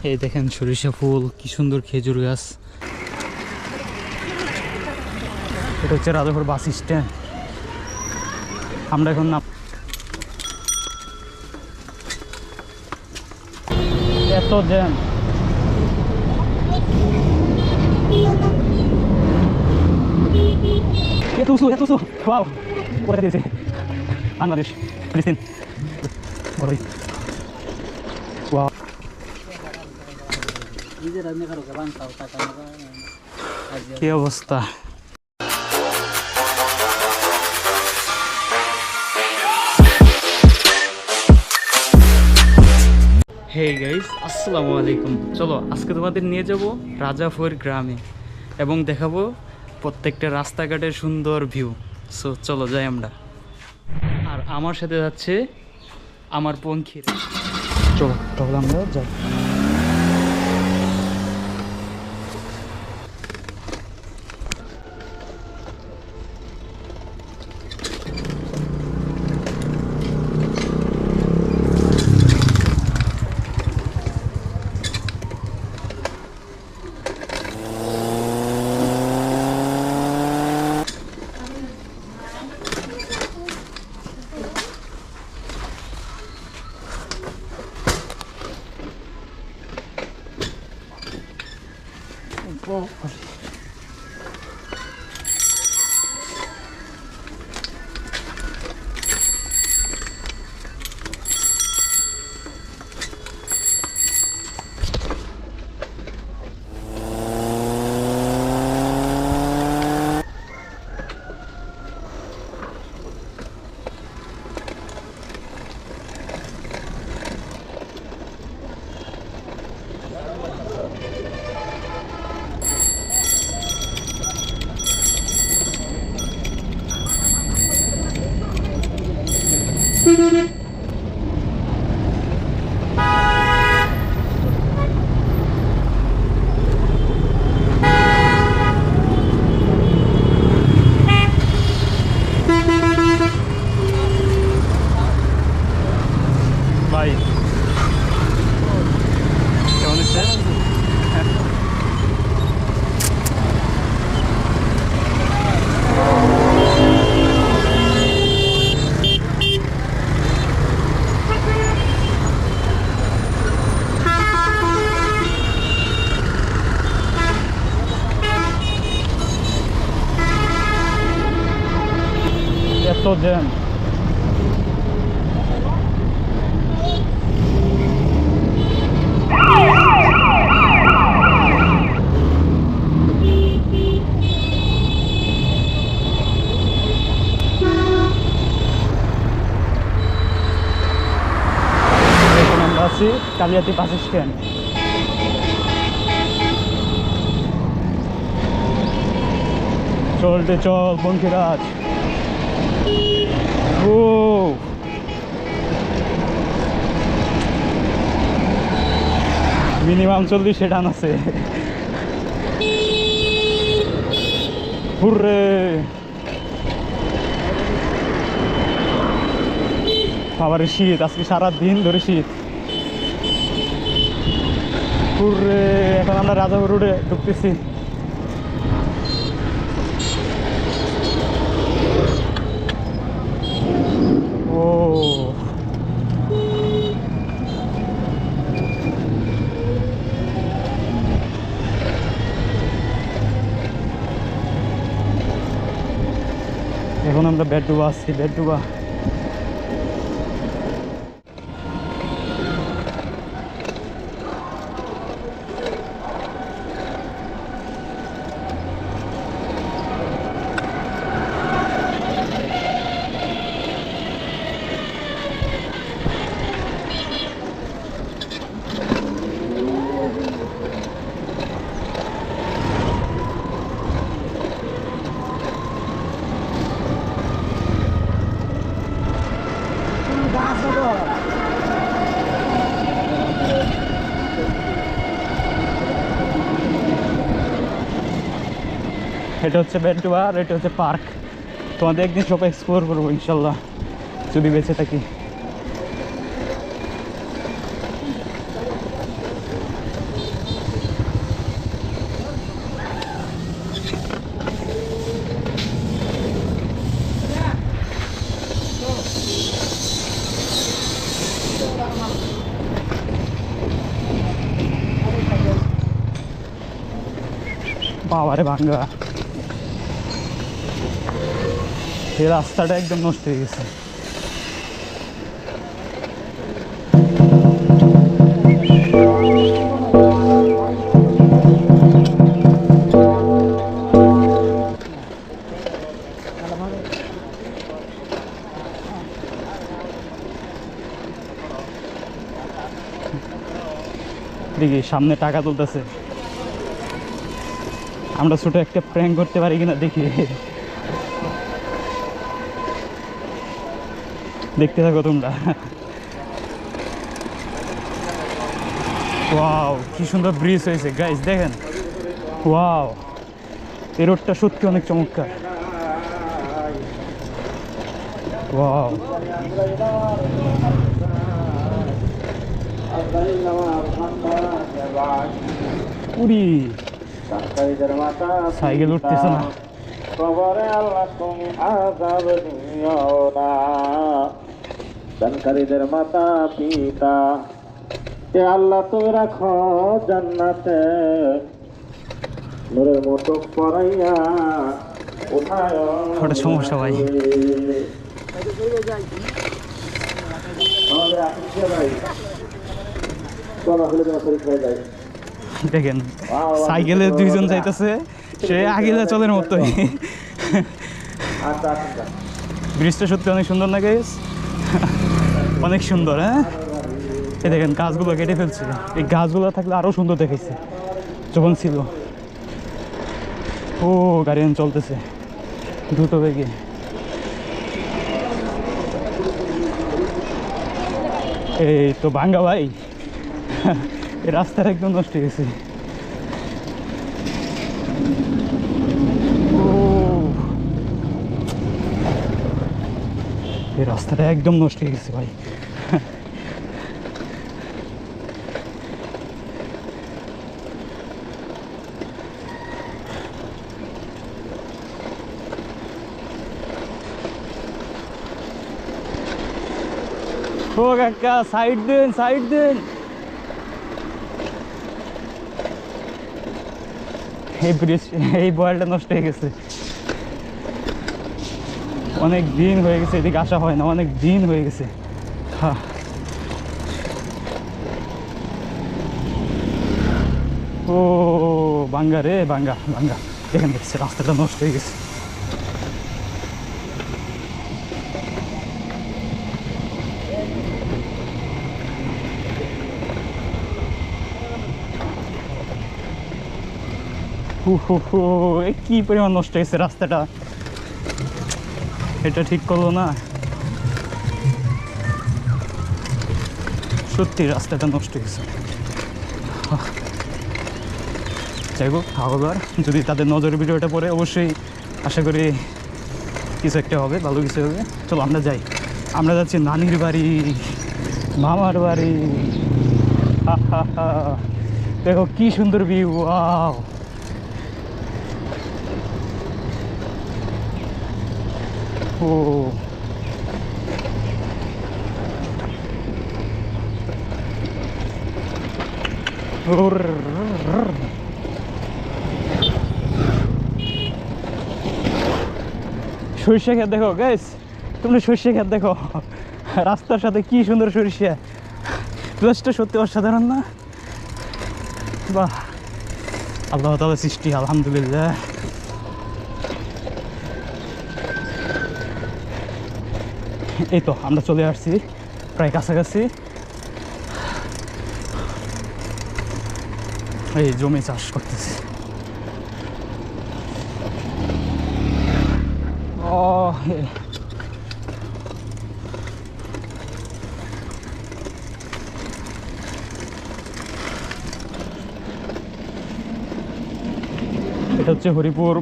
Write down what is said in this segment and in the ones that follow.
এই দেখেন সরিষা ফুল, কি সুন্দর খেজুর গাছ। এটা হচ্ছে রাজাপুর বাস স্ট্যান্ড। আমরা এখন না এত জ্যাম। এত উঁচু এত উঁচু, ওয়াও কোথায় দিয়েছে বাংলাদেশ ফিলিস্তিন। ওয়াও কি অবস্থা। হে গাইস, আসসালামু আলাইকুম। চলো আজকে তোমাদের নিয়ে যাব রাজাপুর গ্রামে এবং দেখাবো প্রত্যেকটা রাস্তাঘাটের সুন্দর ভিউ। সো চলো যাই আমরা। আর আমার সাথে যাচ্ছে আমার পঙ্খির। চলো তাহলে আমরা যাই। ভাই কেমন হচ্ছে? এত জ্যাম। এখন আমরা আছি কালিয়াতি বাস স্ট্যান্ড। চলতে চল পঙ্খিরাজ। ও মিনিমাম 40 টান আছে। হুররে বাবারে শীত, আজকে সারা দিন ধরে শীত। হুররে এখন আমরা রাজাপুর রোডে ঢুকতেছি। ও এখন আমরা বেডডুবা আসছি। বেডডুবা এটা হচ্ছে বেডডুবা আর এটা হচ্ছে পার্ক। তোমাদের একদিন সব এক্সপ্লোর করবো ইনশাল্লাহ যদি বেঁচে থাকি। পাওয়ারে ভাঙ্গা, এই রাস্তাটা একদম নষ্ট হয়ে গেছে। দেখি সামনে টাকা তুলতেছে, আমরা ছোট একটা প্র্যাঙ্ক করতে পারি কিনা দেখি। দেখতে থাকো তোমরা। ওয়াও, কি সুন্দর ব্রিজ হয়েছে গাইস, দেখেন। ওয়াও, এই রোডটা সত্যি অনেক চমৎকার। ওয়াও, উড়ি সাইকেল উঠতেছে না। দানকারীদের মাতা পিতা কে আল্লাহ তুমি রাখো জান্নাতে, নূরের মতো পড়াইয়া উঠায়। ওটা সমস্যা ভাই। দেখেন সাইকেলে দুইজন যাইতেছে, সে আগে চলের মতোই। ব্রিজটা সত্যি অনেক সুন্দর না গাইস? অনেক সুন্দর। হ্যাঁ, এই দেখেন গাছগুলো কেটে ফেলছে, এই গাছগুলো থাকলে আরো সুন্দর দেখাইছে যখন ছিল। ও গাড়ি চলতেছে দ্রুত বেগে। এই তো ভাঙ্গা ভাই, এই রাস্তাটা একদম নষ্ট হয়ে গেছে। এই রাস্তাটা একদম নষ্ট হয়ে গেছে ভাই। ও কাকা, সাইড দেন, সাইড দেন। এই ব্রিজ, এই বয়ালটা নষ্ট হয়ে গেছে। অনেক দিন হয়ে গেছে এদিকে আসা হয় না, অনেক দিন হয়ে গেছে। হ্যাঁ, ও বাঙ্গা রে, বাঙ্গা বাঙ্গা। দেখেন দেখছে রাস্তাটা নষ্ট হয়ে গেছে। কি পরিমাণ নষ্ট হয়েছে রাস্তাটা, এটা ঠিক করলো না। সত্যি রাস্তাটা নষ্ট হয়েছে। যাই হোক, আবার যদি তাদের নজরের ভিডিওটা পড়ে অবশ্যই আশা করি কিছু একটা হবে, ভালো কিছু হবে। চলো আমরা যাই, আমরা যাচ্ছি নানির বাড়ি, মামার বাড়ি। দেখো কি সুন্দর ভিউ। ওয়াও, ও সরিষা ক্ষেত দেখো গাইস, তোমরা সরিষা ক্ষেত দেখো, রাস্তার সাথে কি সুন্দর সরিষা। প্লেসটা সত্যি অসাধারণ না? বাহ, আল্লাহ তাআলার সৃষ্টি, আলহামদুলিল্লাহ। এই তো আমরা চলে আসছি প্রায় কাছাকাছি। এই জমি চাষ করতেছি। এটা হচ্ছে হরিপুর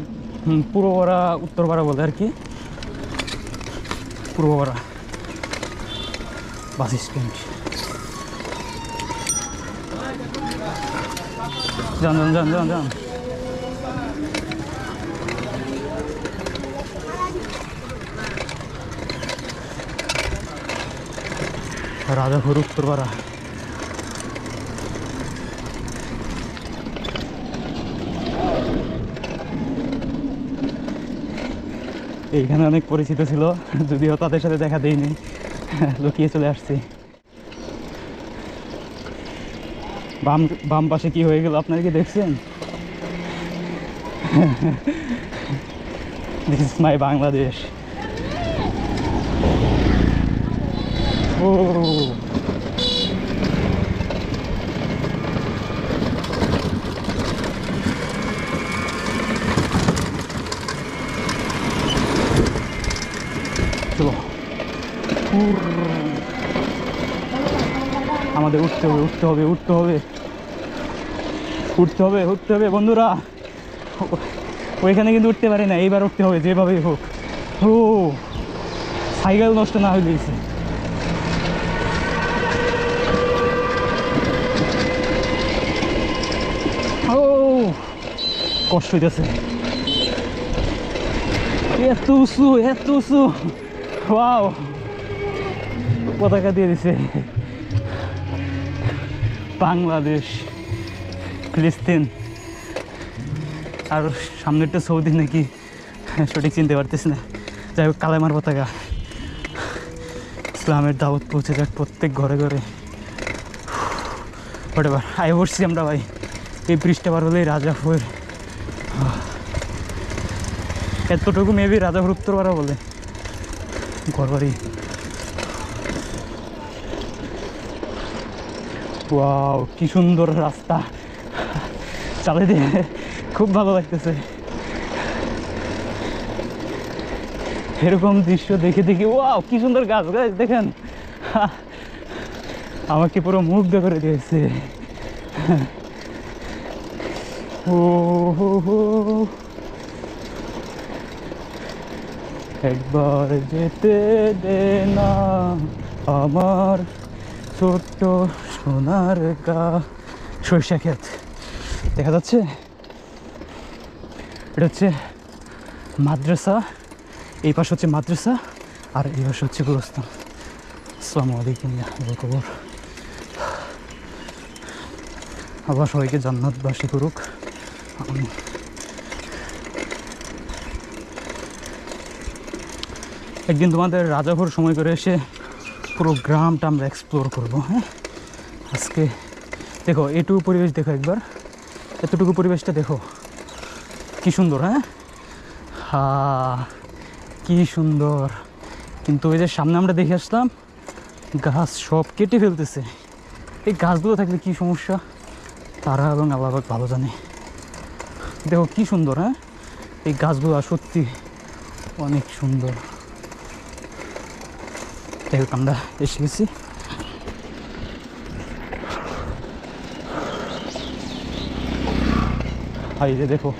পূর্বপাড়া, উত্তরপাড়া বলে আর কি। Purbapara bus stand. যান যান যান যান যান। রাজাপুর উত্তরপাড়া। এইখানে অনেক পরিচিত ছিল, যদিও তাদের সাথে দেখা দেয়নি, লুকিয়ে চলে আসছি। বাম বাম পাশে কি হয়ে গেল আপনারা কি দেখছেন? This is my Bangladesh. ও চলো, আমাদের উঠতে হবে উঠতে হবে উঠতে হবে উঠতে হবে উঠতে হবে বন্ধুরা। ওইখানে কিন্তু উঠতে পারি না, এইবার উঠতে হবে যেভাবেই হোক। ও সাইকেল নষ্ট না হয়ে গেছে। ও কষ্ট হইতেছে, এত উঁচু এত উঁচু। ওয়াও, পতাকা দিয়ে দিছে বাংলাদেশ, ফিলিস্তিন, আর সামনেরটা সৌদি নাকি সঠিক চিনতে পারতেছি না। যাই হোক, কালেমার পতাকা। ইসলামের দাওয়াত পৌঁছে যাক প্রত্যেক ঘরে ঘরে। হোয়াটএভার, আই বসছি আমরা ভাই। এই ব্রিজটা পার হলেই রাজাপুর, এতটুকু মেবি রাজাপুর উত্তরপাড়া বলে ঘরবাড়ি। ওয়াও, কি সুন্দর রাস্তা, চালিয়ে খুব ভালো লাগতেছে। এরকম দৃশ্য দেখে দেখে, ওয়াও কি সুন্দর গাছ গাছ দেখেন, আমাকে পুরো মুগ্ধ করে দিয়েছে। ও হো হো, একবার যেতে দে না আমার ছোট্ট সোনার গা। সরিষা ক্ষেত দেখা যাচ্ছে, এটা হচ্ছে মাদ্রাসা। এই পাশে হচ্ছে মাদ্রাসা আর এই পাশে হচ্ছে গোরস্থান। আসসালামু আলাইকুম খবর। আবার সবাইকে জান্নাতবাসী করুক। আমি একদিন তোমাদের রাজাপুর সময় করে এসে পুরো গ্রামটা আমরা এক্সপ্লোর করবো। হ্যাঁ, আজকে দেখো এটুকু পরিবেশ দেখো একবার, এতটুকু পরিবেশটা দেখো কি সুন্দর। হ্যাঁ কি সুন্দর। কিন্তু ওই যে সামনে আমরা দেখে আসলাম গাছ সব কেটে ফেলতেছে। এই গাছগুলো থাকলে কি সমস্যা তারা এবং আল্লাহ পাক ভালো জানে। দেখো কি সুন্দর। হ্যাঁ, এই গাছগুলো সত্যি অনেক সুন্দর। দেখো আমরা এসে গেছি। হাই রে দেখো,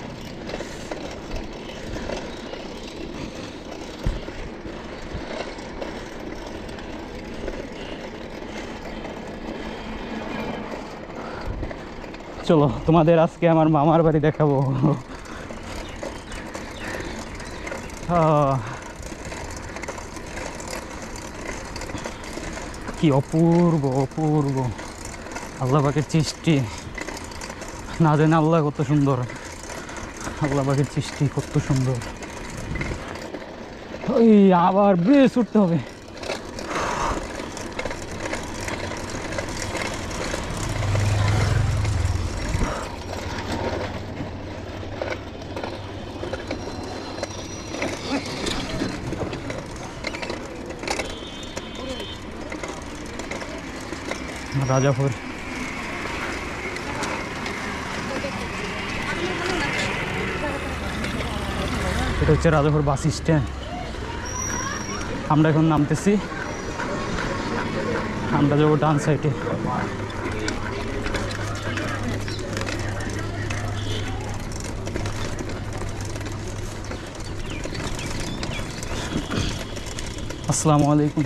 চলো তোমাদের আজকে আমার মামার বাড়ি দেখাবো। কি অপূর্ব অপূর্ব আল্লাহ পাকের সৃষ্টি, না জানে আল্লাহ কত সুন্দর, আল্লাহ পাকের সৃষ্টি কত সুন্দর। ওই আবার ব্রিজ উঠতে হবে। রাজাপুর এটা হচ্ছে রাজাপুর বাস স্ট্যান্ড। আমরা এখন নামতেছি, আমরা যাবো ডান সাইডে। আসসালামু আলাইকুম।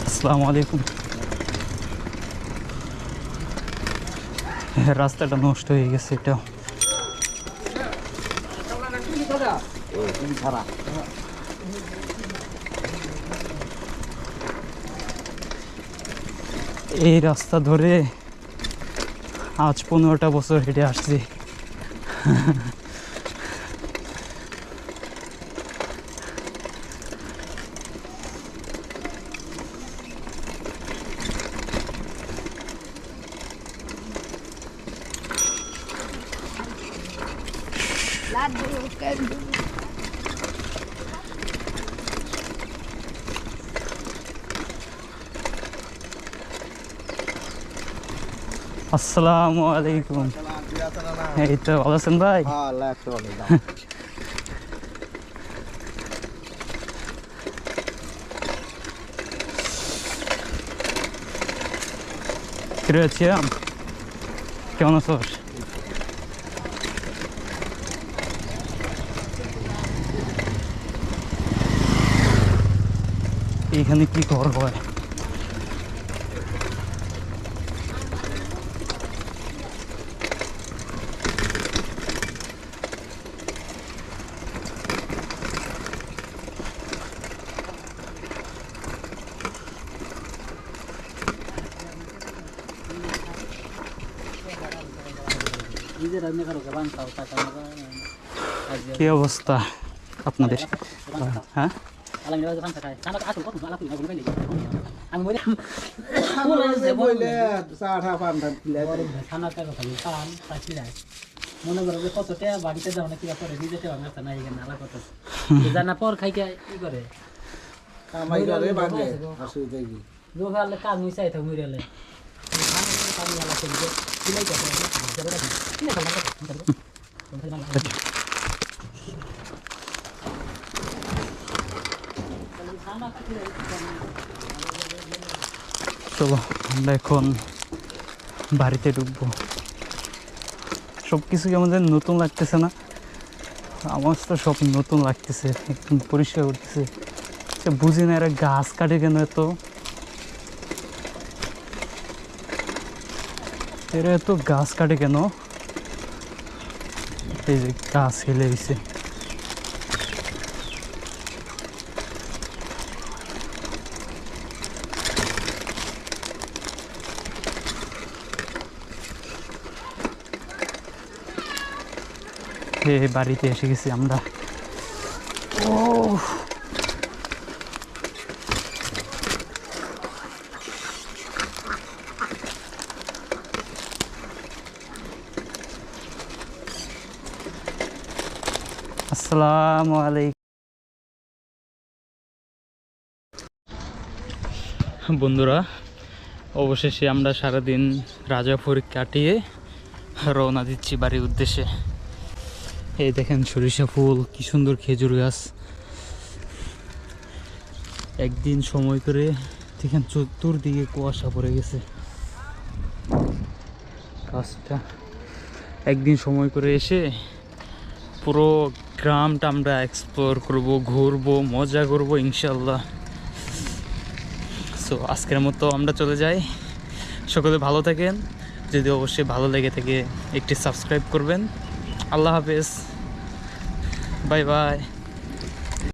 আসসালামু আলাইকুম। রাস্তাটা নষ্ট হয়ে গেছে, এটা এই রাস্তা ধরে আজ 15টা বছর হেঁটে আসছি। আসসালামু আলাইকুম। এই তো ভালো আছেন ভাই? কিরে আছিয়াম, কেমন আছো? এইখানে কি ঘর হয়? কি অবস্থা আপনাদের? হ্যাঁ, মনে করো যে কত টাকা বাড়িতে যাও না কিবা করে নিজে টাকা না এখানে আলা কত জানা পর খাইতে ই করে কামাই করে বাড়লে অসুবিধা কি দোকানে কাজ নিয়ে চাইতে মরিলে কাম লাগা করে কিলাই করে কি না চলো আমরা এখন বাড়িতে ঢুকবো। সব কিছু কেমন যেন নতুন লাগতেছে না? আমার তো সব নতুন লাগতেছে, একদম পরিষ্কার করতেছে। বুঝি না এরা গাছ কাটে কেন এত, এরা এত গাছ কাটে কেন? এই যে গাছ হেলে দিছে। বাড়িতে এসে গেছি আমরা। ও আসসালামু আলাইকুম বন্ধুরা, অবশেষে আমরা সারাদিন রাজাপুর কাটিয়ে রওনা দিচ্ছি বাড়ির উদ্দেশ্যে। এই দেখেন সরিষা ফুল, কি সুন্দর খেজুর গাছ। একদিন সময় করে দেখেন চতুর্দিকে কুয়াশা পড়ে গেছে। গাছটা একদিন সময় করে এসে পুরো গ্রামটা আমরা এক্সপ্লোর করব, ঘুরবো, মজা করব ইনশাল্লাহ। সো আজকের মতো আমরা চলে যাই। সকলে ভালো থাকেন। যদি অবশ্যই ভালো লেগে থাকে একটি সাবস্ক্রাইব করবেন। আল্লাহ হাফেজ, বাই বাই।